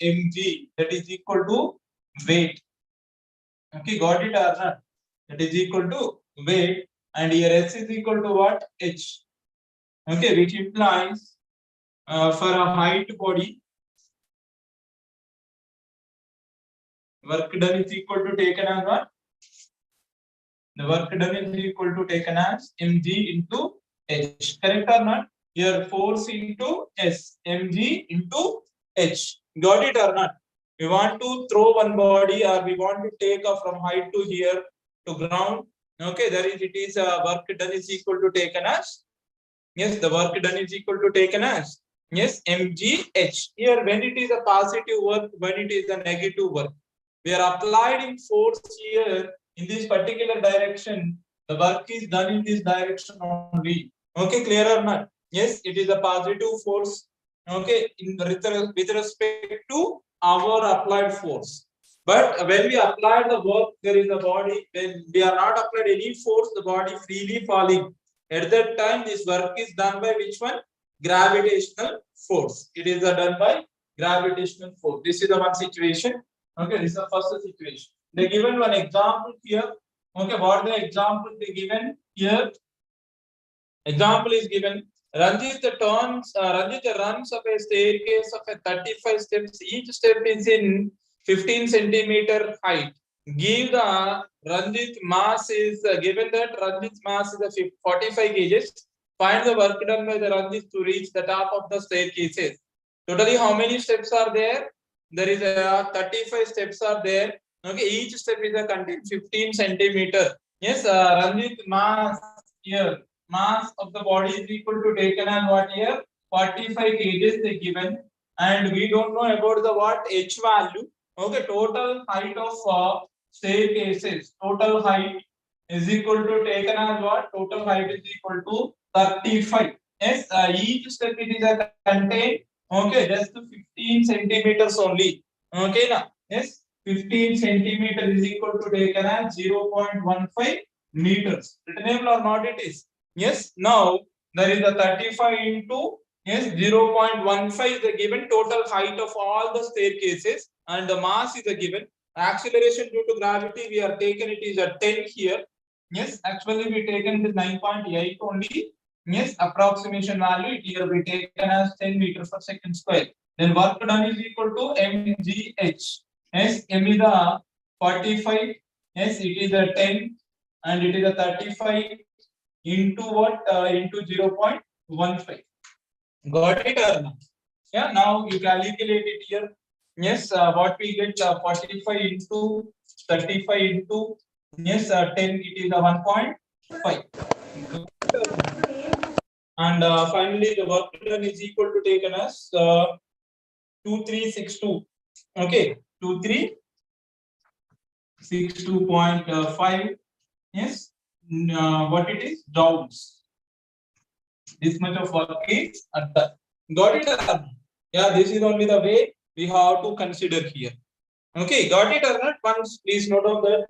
mg, that is equal to weight. Okay, got it or not? That is equal to weight, and here S is equal to what? H. Okay, which implies for a height body, work done is equal to taken as what? The work done is equal to taken as mg into h. Correct or not? Here force into S, mg into h. Got it or not? We want to throw one body, or we want to take off from height to here to ground. Okay, there is, it is work done is equal to taken as, yes, the work done is equal to taken as, yes, mgh. Here when it is a positive work, when it is a negative work, we are applying force here in this particular direction. The work is done in this direction only. Okay, clear or not? Yes, it is a positive force. Okay, with respect to our applied force. But when we apply the work, there is a body. When we are not applied any force, the body freely falling. At that time, this work is done by which one? Gravitational force. It is done by gravitational force. This is the one situation. Okay, this is the first situation. They given one example here. Okay, what the example they given here? Example is given. Ranjit runs up a staircase of a 35 steps. Each step is in 15 centimeter height. Give the Ranjit mass is given that Ranjit's mass is 45 kgs. Find the work done by the Ranjit to reach the top of the staircases. Totally, how many steps are there? There is a 35 steps are there. Okay, each step is a contain 15 centimeter. Yes, Ranjit mass here. Mass of the body is equal to taken as what here? 45 kgs they given, and we don't know about the what h value. Okay, total height of staircases. Total height is equal to taken as what? Total height is equal to 35. Yes, each step it is a contain. Okay, just 15 centimeters only. Okay, now yes, 15 centimeter is equal to taken as 0.15 meters. Written or not? It is. Yes, now there is a 35 into, yes, 0.15 the given total height of all the staircases, and the mass is the given. Acceleration due to gravity we are taken, it is a 10 here. Yes, actually we taken the 9.8 only. Yes, approximation value here we taken as 10 meters per second square. Then work done is equal to mgh. Yes, m is the 45. Yes, it is a 10 and it is a 35 into what? Into 0.15. Got it or not? Yeah, now you calculate it here. Yes, what we get 45 into 35 into, yes, 10, it is a 1.5. And finally, the work done is equal to taken as 2362. Okay, 2362.5. Yes, what it is? Joules. This much of work is done. Got it or not? Yeah, this is only the way we have to consider here. Okay, got it or not? Once please note down that.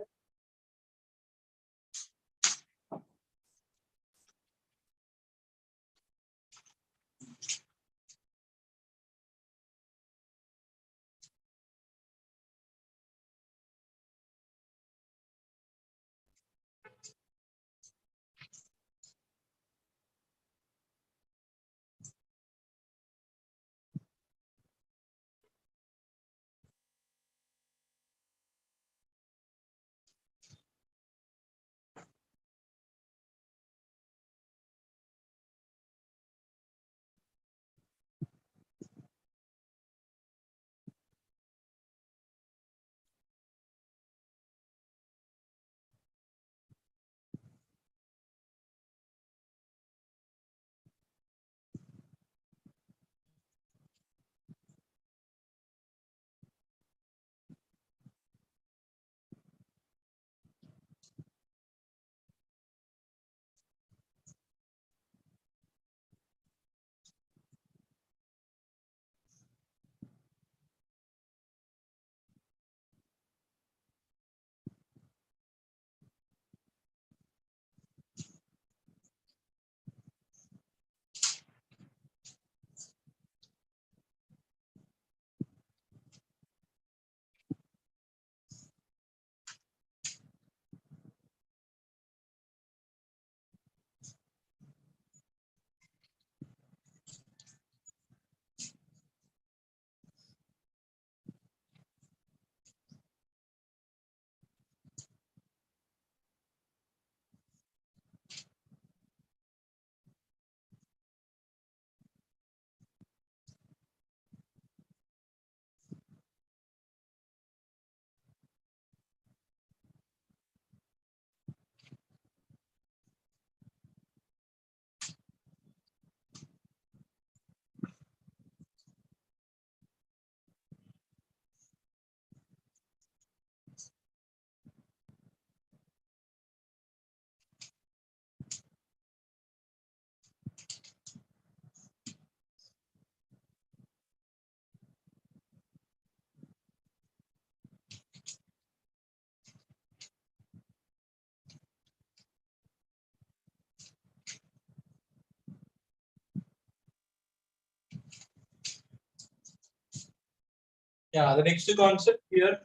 Yeah, the next concept here.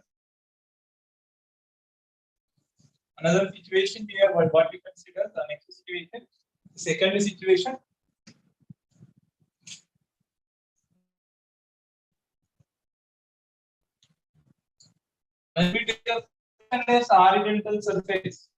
Another situation here, what we consider the next situation. Second situation. When we take a frictionless horizontal surface.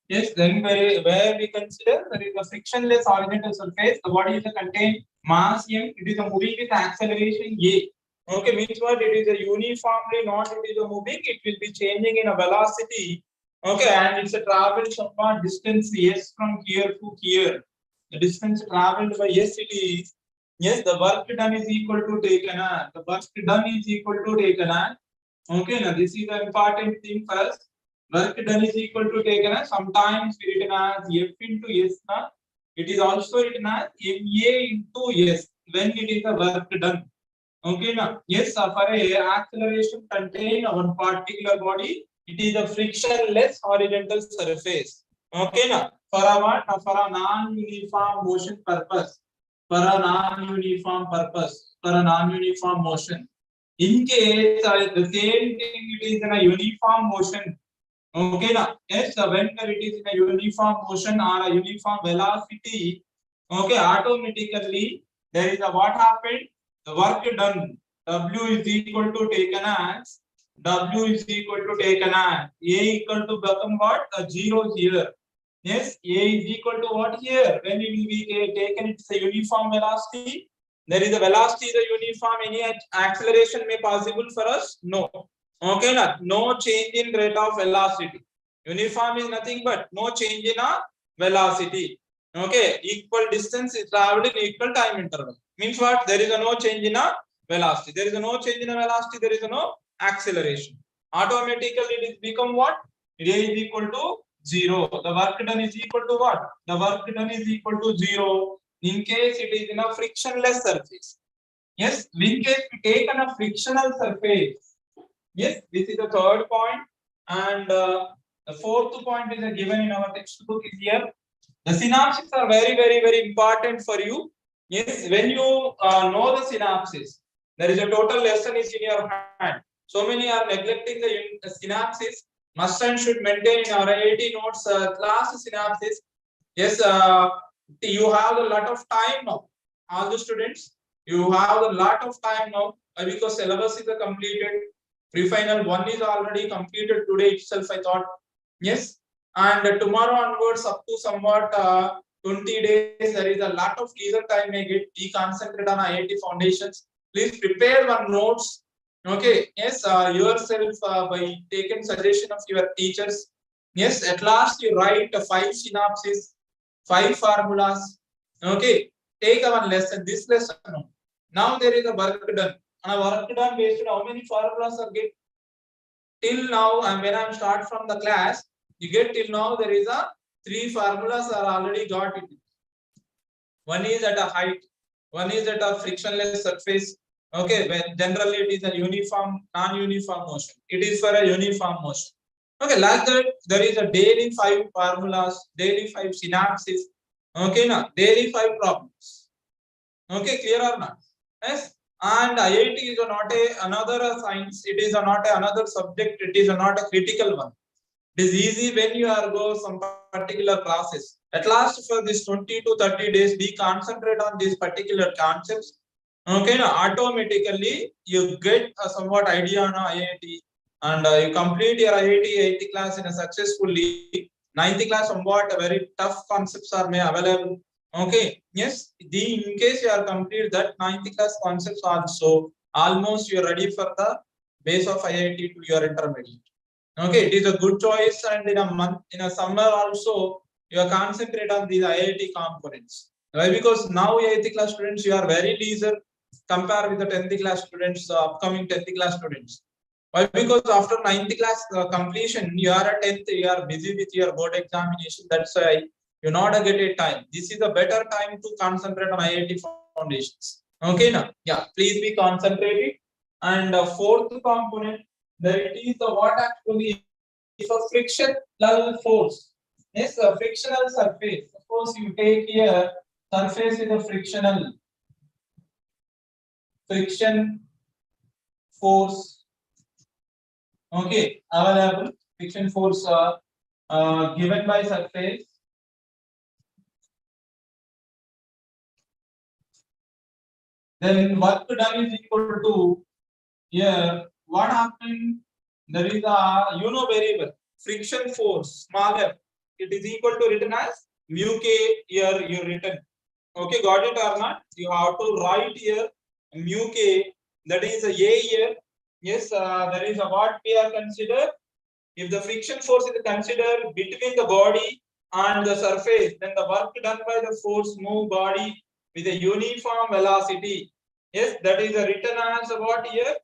Yes, then where we consider there is a frictionless horizontal surface. The body is a contain mass m. It is a moving with acceleration a. Okay, means what? It is a uniformly not. It is a moving. It will be changing in a velocity. Okay, and it's a travel somewhat distance s from here to here. The distance traveled by s it is. Yes, the work done is equal to taken as. The work done is equal to taken as. Okay, now this is the important thing first. Work done is equal to taken as sometimes written as F into S. It is also written as MA into S when it is a work done. Okay, now yes, for a acceleration contain one particular body, it is a frictionless horizontal surface. Okay, now for a what? For a non-uniform motion purpose. For a non-uniform purpose. For a non-uniform motion. In case the same thing it is in a uniform motion. Okay, now yes, when it is in a uniform motion or a uniform velocity, okay, automatically there is a what happened? The work done. W is equal to taken as W is equal to taken as A equal to become what? A zero here. Yes, A is equal to what here? When it will be taken, it's a uniform velocity. There is a velocity is a uniform. Any acceleration may possible for us? No. Okay, no change in rate of velocity. Uniform is nothing but no change in a velocity. Okay, equal distance is traveled in equal time interval. Means what? There is a no change in a velocity. There is a no change in a velocity. There is a no acceleration. Automatically, it is become what? A is equal to 0. The work done is equal to what? The work done is equal to 0 in case it is in a frictionless surface. Yes, in case we take on a frictional surface. Yes, this is the third point, and the fourth point is given in our textbook is here. The synapses are very, very, very important for you. Yes, when you know the synapses, there is a total lesson is in your hand. So many are neglecting the synapses. Must and should maintain in our IIT notes class synapses. Yes, you have a lot of time now. All the students, you have a lot of time now because syllabus is completed. Pre-final 1 is already completed today itself, I thought. Yes, and tomorrow onwards up to somewhat 20 days, there is a lot of leisure time may get. Be concentrate on IIT foundations. Please prepare one notes. Okay, yes, yourself by taking suggestion of your teachers. Yes, at last you write 5 synapses, 5 formulas. Okay, take one lesson. This lesson. Now there is a work done. And a work done based on how many formulas are get till now. And when I start from the class, you get till now there is a 3 formulas are already got it. One is at a height, one is at a frictionless surface. Okay, when generally it is a uniform, non-uniform motion. It is for a uniform motion. Okay, like that, there is a daily 5 formulas, daily 5 synapses. Okay, now daily 5 problems. Okay, clear or not? Yes. And IIT is not another science. It is not another subject. It is not a critical one. It is easy when you are go some particular classes. At last, for this 20 to 30 days, be concentrate on these particular concepts. Okay, now automatically you get a somewhat idea on IIT, and you complete your IIT class in a successfully. 9th class somewhat very tough concepts are may available. Okay, yes, in case you are complete that 9th class concepts also, almost you are ready for the base of IIT to your intermediate. Okay, it is a good choice, and in a month, in a summer also, you are concentrate on these IIT components. Why? Because now IIT class students, you are very leisure compare with the 10th class students, upcoming 10th class students. Why? Because after 9th class completion, you are at 10th, you are busy with your board examination. That's why you not get a time. This is a better time to concentrate on IIT foundations. Okay, now, yeah, please be concentrated. And fourth component, that it is the what actually if a frictional force, yes, a frictional surface. Suppose you take here surface is a friction force. Okay, available friction force given by surface. Then work done is equal to here. What happened? There is a variable friction force smaller. It is equal to written as mu k. Here you written. Okay, got it or not? You have to write here mu k. That is a here. Yes, there is a what we are considered. If the friction force is considered between the body and the surface, then the work done by the force move body with a uniform velocity. Yes, that is written as what here?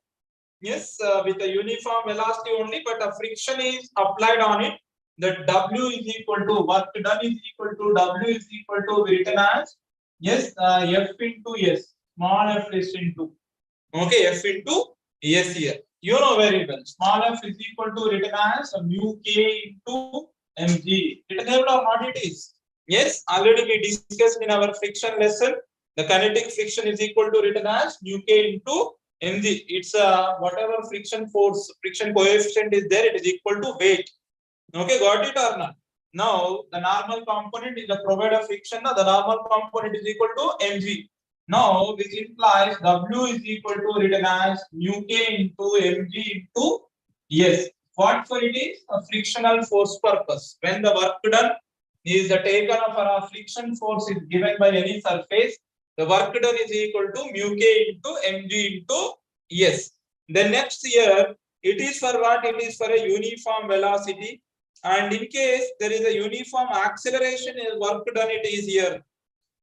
Yes, with a uniform velocity only, but a friction is applied on it. The W is equal to work done is equal to W is equal to written as yes, F into S, small f is into okay, F into S here. You know very well. Small f is equal to written as mu k into mg. Written or not it is? Yes, already we discussed in our friction lesson. The kinetic friction is equal to written as mu k into mg. It's whatever friction force, friction coefficient is there, it is equal to weight. Okay, got it or not? Now the normal component is the provider friction. The normal component is equal to mg. Now this implies W is equal to written as mu k into mg into yes. What for it is? A frictional force purpose. When the work done is taken for a friction force is given by any surface, the work done is equal to mu k into mg into yes. Then next here it is for what? It is for a uniform velocity. And in case there is a uniform acceleration work done, it is here.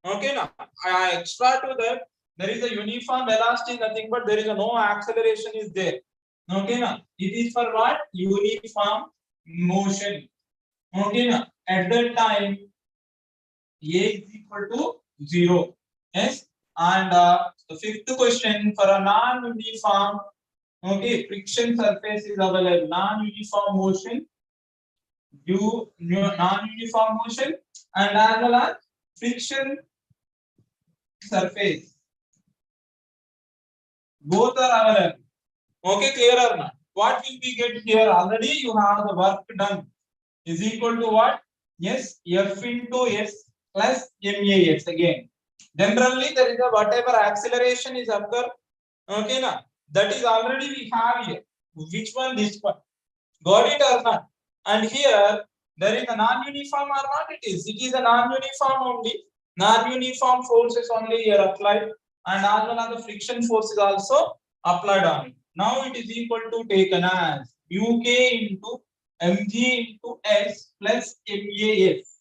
Okay, now extra to that, there is a uniform velocity, nothing but there is a no acceleration is there. Okay, now it is for what? Uniform motion. Okay, now at that time A is equal to 0. Yes, and the fifth question for a non-uniform, okay, friction surface is available. Non-uniform motion due non-uniform motion and as well as friction surface. Both are available. Okay, clear or not? What will we get here? Already you have the work done is equal to what? Yes, F into S plus MAS again. Generally, there is a whatever acceleration is occur. Okay, now that is already we have here. Which one? This one. Got it or not? And here there is a non-uniform or not? It is. It is a non-uniform only. Non-uniform force is only here applied, and as well as the friction force is also applied on it. Now it is equal to taken as mu k into mg into s plus mas.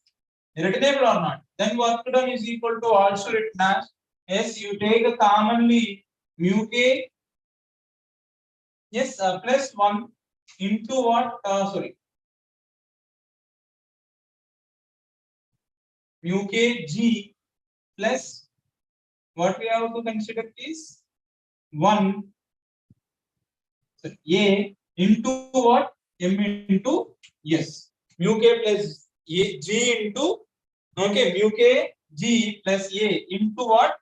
Readable or not? Then work done is equal to also written as s. You take a commonly mu k yes plus 1 into what? Sorry. Mu k g plus what we have to consider is 1 a into what? M into yes. Mu k plus a, g into okay mu k g plus a into what?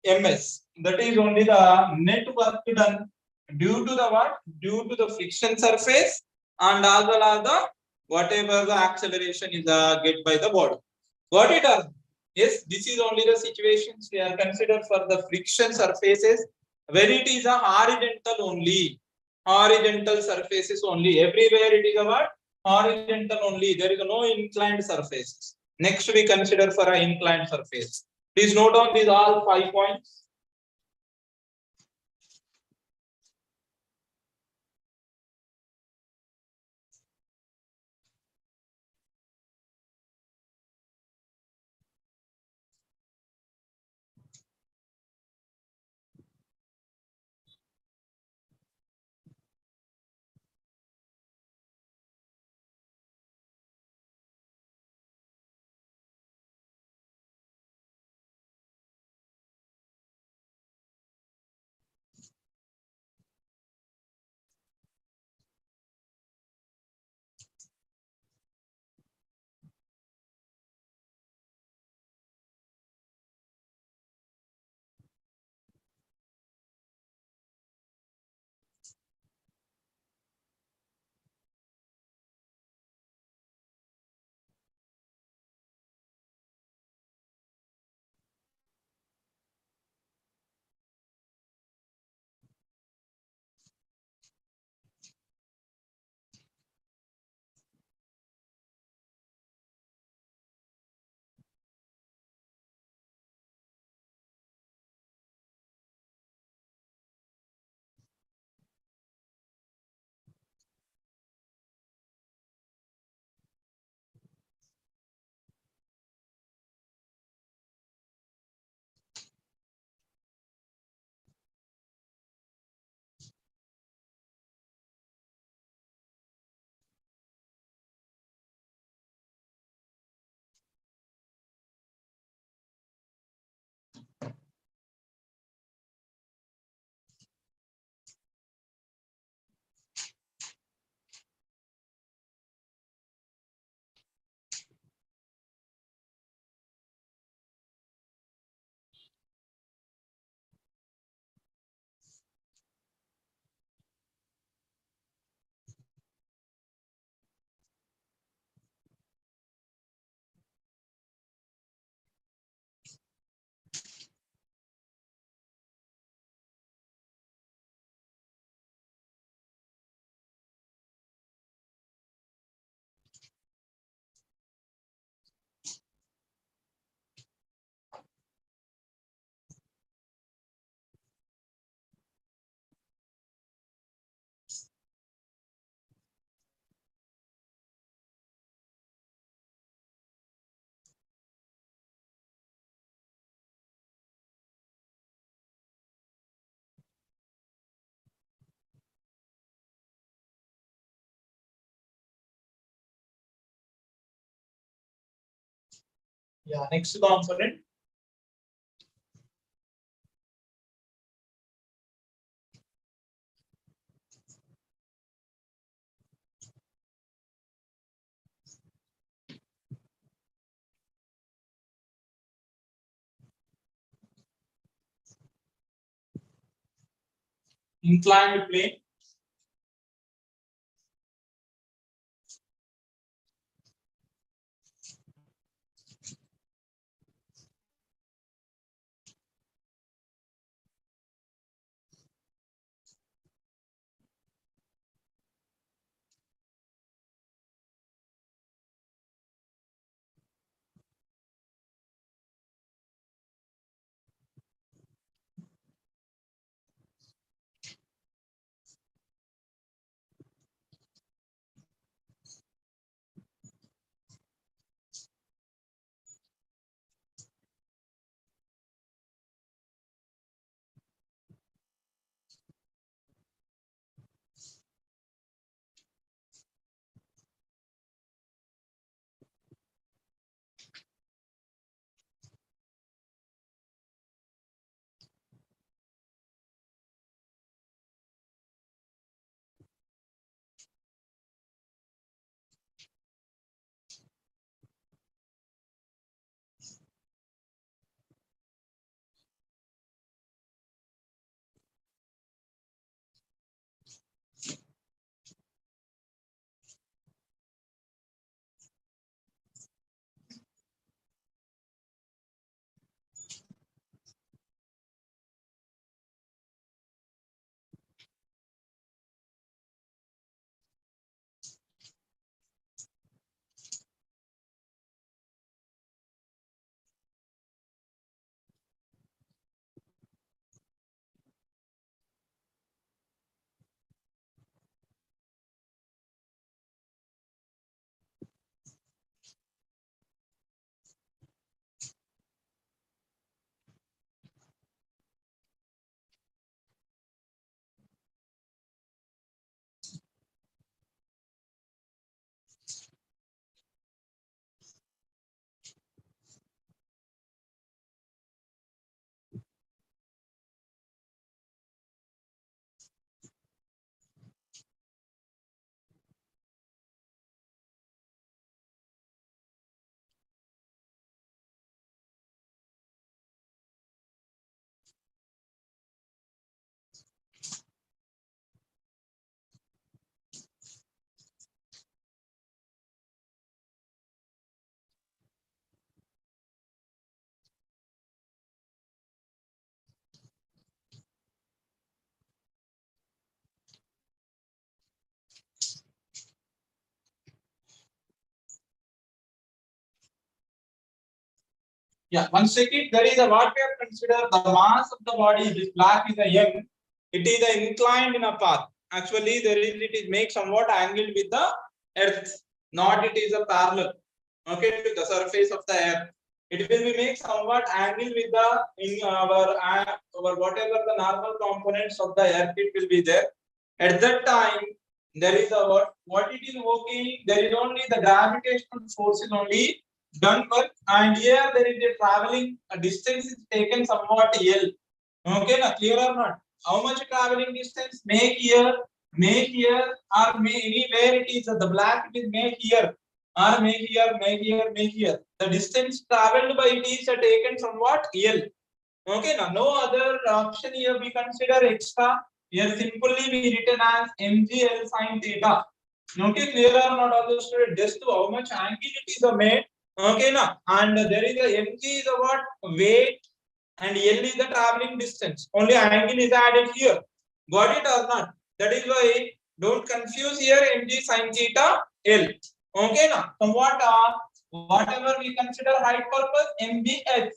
ms. That is only the net work done due to the what? Due to the friction surface and as well as the whatever the acceleration is get by the body. Got it or yes, this is only the situations we are considered for the friction surfaces where it is a horizontal only. Horizontal surfaces only. Everywhere it is a what? Horizontal only. There is no inclined surfaces. Next we consider for an inclined surface. Please note down these all 5 points. Yeah, next component. Inclined plane. Yeah, one second. There is a what we have considered the mass of the body. This black is a m. It is a inclined in a path. Actually, it is make somewhat angled with the earth. Not it is a parallel. Okay, to the surface of the earth. It will be make somewhat angled with the in our whatever the normal components of the earth. It will be there. At that time, there is a what it is working. There is only the gravitational force is only done work, and here there is a traveling a distance is taken somewhat L. Okay, na clear or not? How much traveling distance? Make here, or may anywhere it is the black it is make here, or make here, make here, make here. The distance traveled by it is taken somewhat L. Okay, now no other option here we consider extra. Here simply we written as mgl sin theta. Okay, clear or not? All the student just to how much angle it is made. Okay, now and there is a mg is a what weight and L is the traveling distance. Only angle is added here. Got it or not? That is why don't confuse here mg sin theta L. Okay, now somewhat whatever we consider height purpose mgh.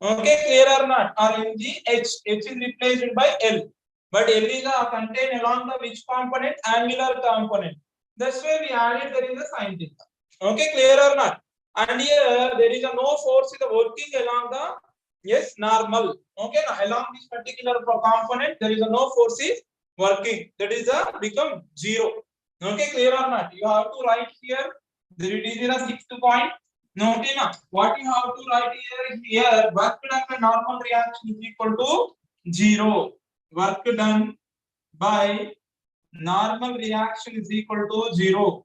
Okay, clear or not? Or mgh. H is replaced by L. But L is contained along the which component? Angular component. That's why we added there is a sin theta. Okay, clear or not? And here there is a no force is working along the yes normal. Okay, now along this particular component there is a no force is working. That is a become zero. Okay, clear or not? You have to write here. There it is in a 6th point. Okay, now what you have to write here is here work done by normal reaction is equal to 0. Work done by normal reaction is equal to 0.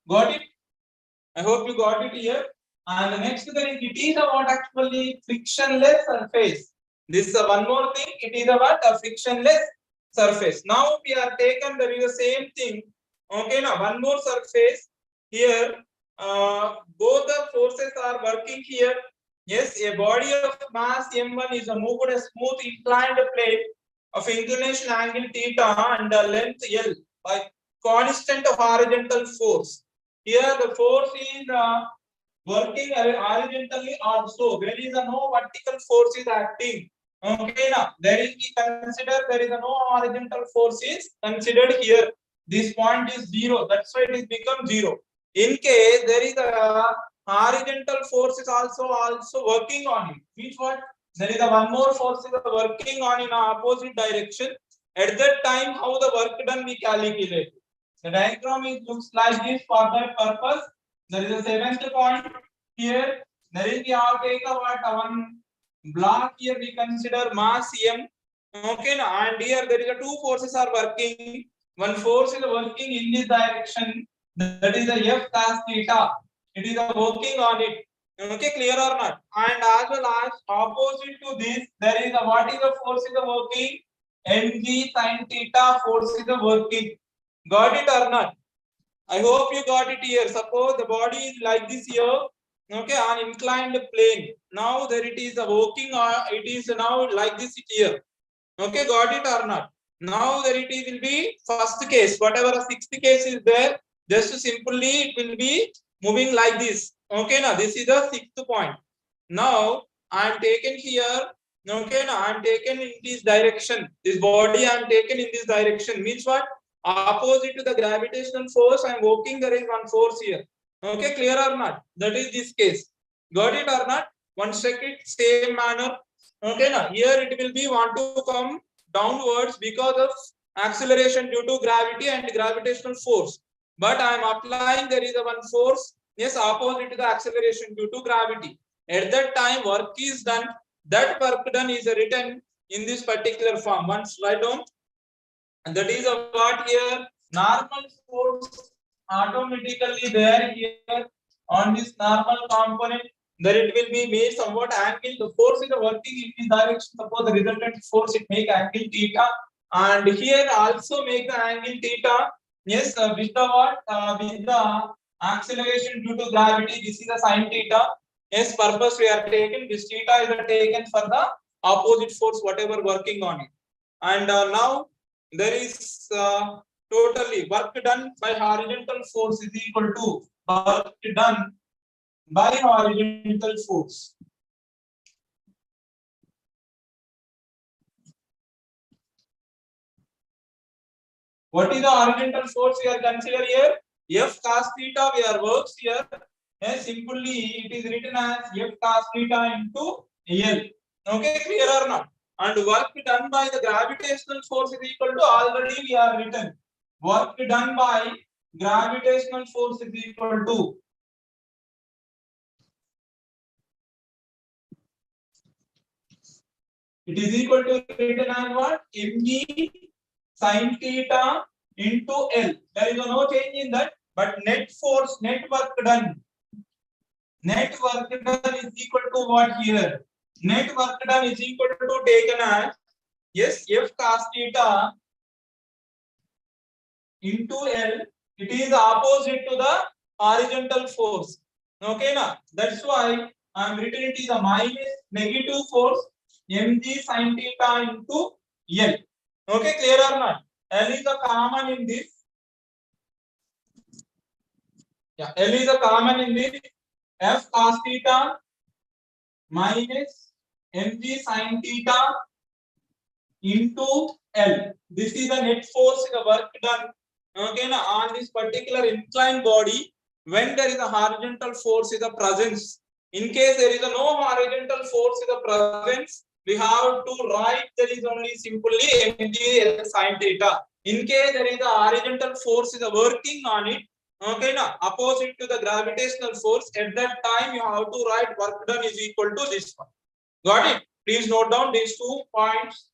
Got it? I hope you got it here. And the next thing, it is about actually frictionless surface. This is one more thing. It is about a frictionless surface. Now we are taken there is the same thing. Okay, now one more surface here. Both the forces are working here. Yes, a body of mass m1 is moved a smooth inclined plane of inclination angle theta and length L by constant horizontal force. Here the force is working horizontally also. There is no vertical force is acting. Okay, now there is we consider there is no horizontal force is considered here. This point is 0. That's why it is become 0. In case there is a horizontal force is also working on it. Means what? There is a one more force is working on in opposite direction. At that time, how the work done we calculate. The diagram is looks like this for that purpose. There is a seventh point here. There is we have take a what one block here we consider mass m. Okay, and here there is a two forces are working. One force is working in this direction. That is the F cos theta. It is working on it. Okay, clear or not? And as well as opposite to this, there is a what is the force is working? Mg sin theta force is working. Got it or not? I hope you got it here. Suppose the body is like this here. Okay, on inclined plane. Now there it is working, or it is now like this here. Okay, got it or not? Now there it is will be first case. Whatever the sixth case is there, just simply it will be moving like this. Okay, now this is the sixth point. Now I am taken here. Okay, now I am taken in this direction. This body I am taken in this direction. Means what? Opposite to the gravitational force, I am working. There is one force here. Okay, clear or not? That is this case. Got it or not? Once check it, same manner. Okay, now here it will be want to come downwards because of acceleration due to gravity and gravitational force. But I am applying there is a one force, yes, opposite to the acceleration due to gravity. At that time, work is done. That work done is written in this particular form. Once write down, and that is a what here normal force automatically there here on this normal component. There it will be made somewhat angle. The force is working in this direction. Suppose the resultant force it make angle theta, and here also make the angle theta. Yes, with the what? With the acceleration due to gravity. This is the sin theta. Yes, purpose we are taken. This theta is taken for the opposite force, whatever working on it. And now there is totally work done by horizontal force is equal to work done by horizontal force. What is the horizontal force we are considering here? F cos theta we are works here. And simply it is written as F cos theta into L. Okay, clear or not? And work done by the gravitational force is equal to already we are written. Work done by gravitational force is equal to it is equal to written as what? Mg sin theta into L. There is no change in that, but net force, net work done. Net work done is equal to what here? Net work done is equal to taken as yes, F cos theta into L. It is opposite to the horizontal force. Okay, na? That's why I am written it is a minus negative force mg sin theta into L. Okay, clear or not? L is a common in this. Yeah, L is a common in this. F cos theta minus mg sin theta into L. This is the net force, the work done. Okay, now on this particular inclined body, when there is a horizontal force is the presence. In case there is a no horizontal force is the presence, we have to write there is only simply mg sine theta. In case there is a horizontal force is working on it, okay, now opposite to the gravitational force, at that time you have to write work done is equal to this one. Got it? Please note down these 2 points.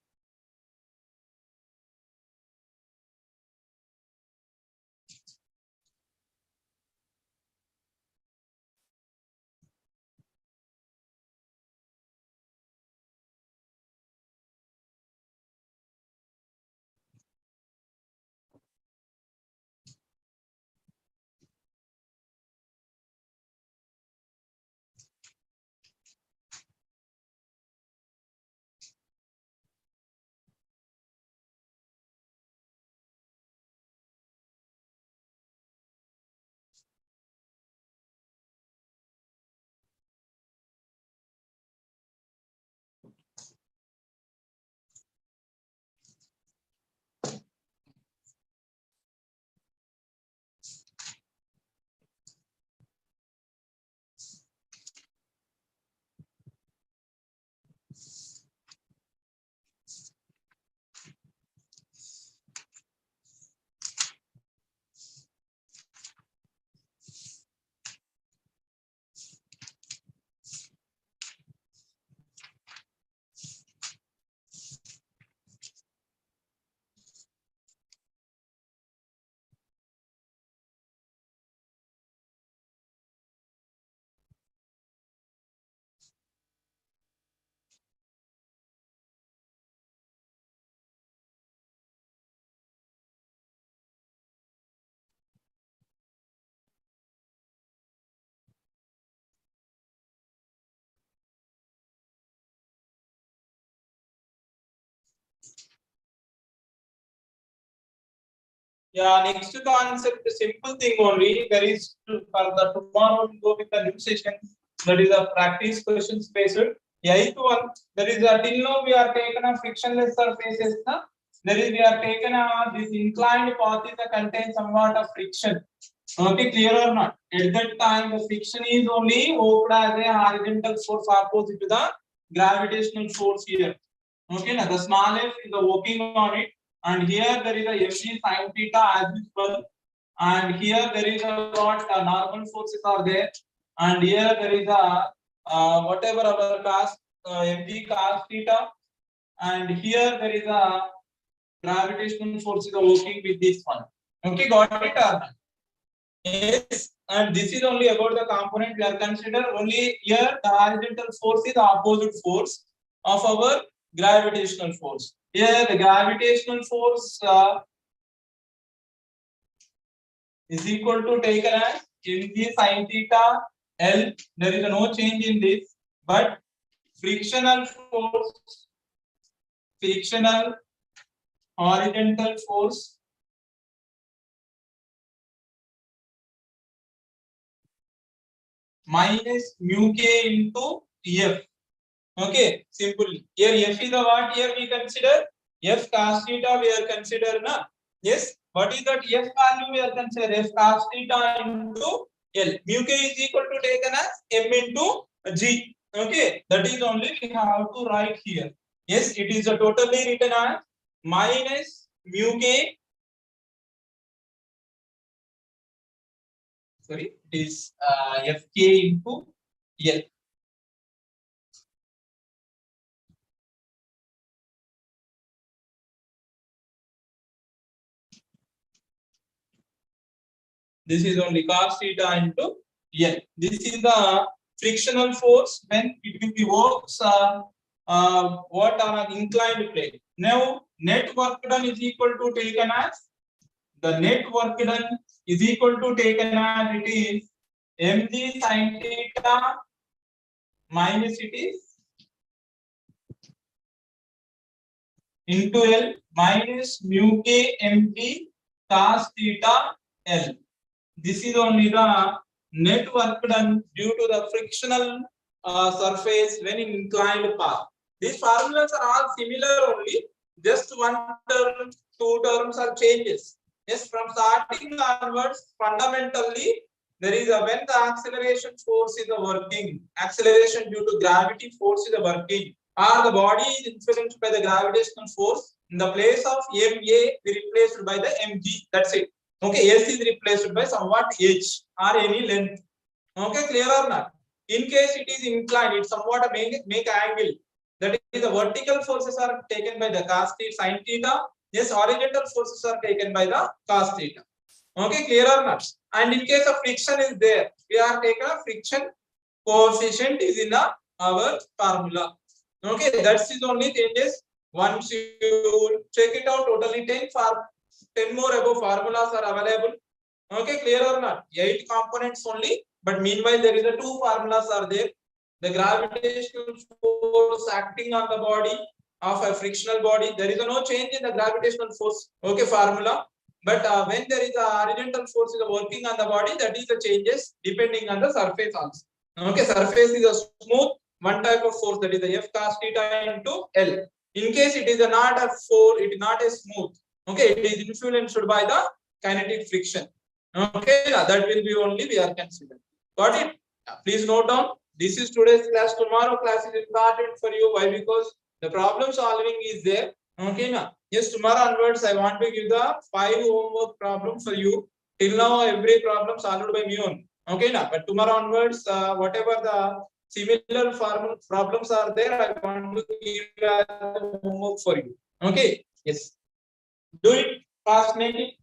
Yeah, next concept, simple thing only. There is for the tomorrow we go with the new session. That is a practice questions based. Eighth one. There is a till now we are taken a frictionless surfaces. Na? There is we are taken a this inclined path is contains somewhat of friction. Okay, clear or not? At that time, the friction is only worked as a horizontal force opposite to the gravitational force here. Okay, now the small f is the working on it, and here there is a mg sin theta as usual, and here there is a what normal forces are there, and here there is a whatever our cos mg cos theta, and here there is a gravitational forces are working with this one. Okay, got it or not? Yes, and this is only about the component we are consider only here the horizontal force is the opposite force of our gravitational force. Here the gravitational force is equal to taken as mg sin theta L. There is no change in this, but frictional force, frictional horizontal force minus mu k into F. Okay, simple. Here F is the what? Here we consider F cos theta. We are consider na. Yes. What is that F value? We are consider F cos theta into L. Mu k is equal to taken as M into G. Okay, that is only we have to write here. Yes, it is a totally written as minus mu k. Sorry, it is Fk into L. This is only cos theta into L. This is the frictional force when it will be works what on an inclined plane. Now net work done is equal to taken as the net work done is equal to taken as it is mg sin theta minus it is into L minus mu k mg cos theta L. This is only the net work done due to the frictional surface when in inclined path. These formulas are all similar only, just one term, two terms are changes. Yes, from starting onwards, fundamentally, there is a when the acceleration force is working, acceleration due to gravity force is working. or the body is influenced by the gravitational force. In the place of MA, we replaced by the mg. That's it. Okay, S is replaced by somewhat h or any length. Okay, clear or not? In case it is inclined, it somewhat make angle. That is, the vertical forces are taken by the cos theta, sin theta. Yes, horizontal forces are taken by the cos theta. Okay, clear or not? And in case of friction is there, we are taking a friction coefficient is in our formula. Okay, that's is only changes. Once you check it out, totally 10 more above formulas are available. Okay, clear or not? 8 components only, but meanwhile there is a 2 formulas are there. The gravitational force acting on the body of a frictional body, there is no change in the gravitational force. Okay, formula. But when there is a horizontal force is working on the body, that is the changes depending on the surface also. Okay, surface is a smooth, one type of force, that is the F cos theta into L. In case it is not a force, it is not a smooth. Okay, it is influenced by the kinetic friction. Okay, that will be only we are considering. Got it? Please note down. This is today's class. Tomorrow class is important for you. Why? Because the problem solving is there. Okay, now. Yes, tomorrow onwards, I want to give the 5 homework problem for you. Till now, every problem solved by me only. Okay, now. But tomorrow onwards, whatever the similar problems are there, I want to give homework for you. Okay. Yes. Do it fast, make it.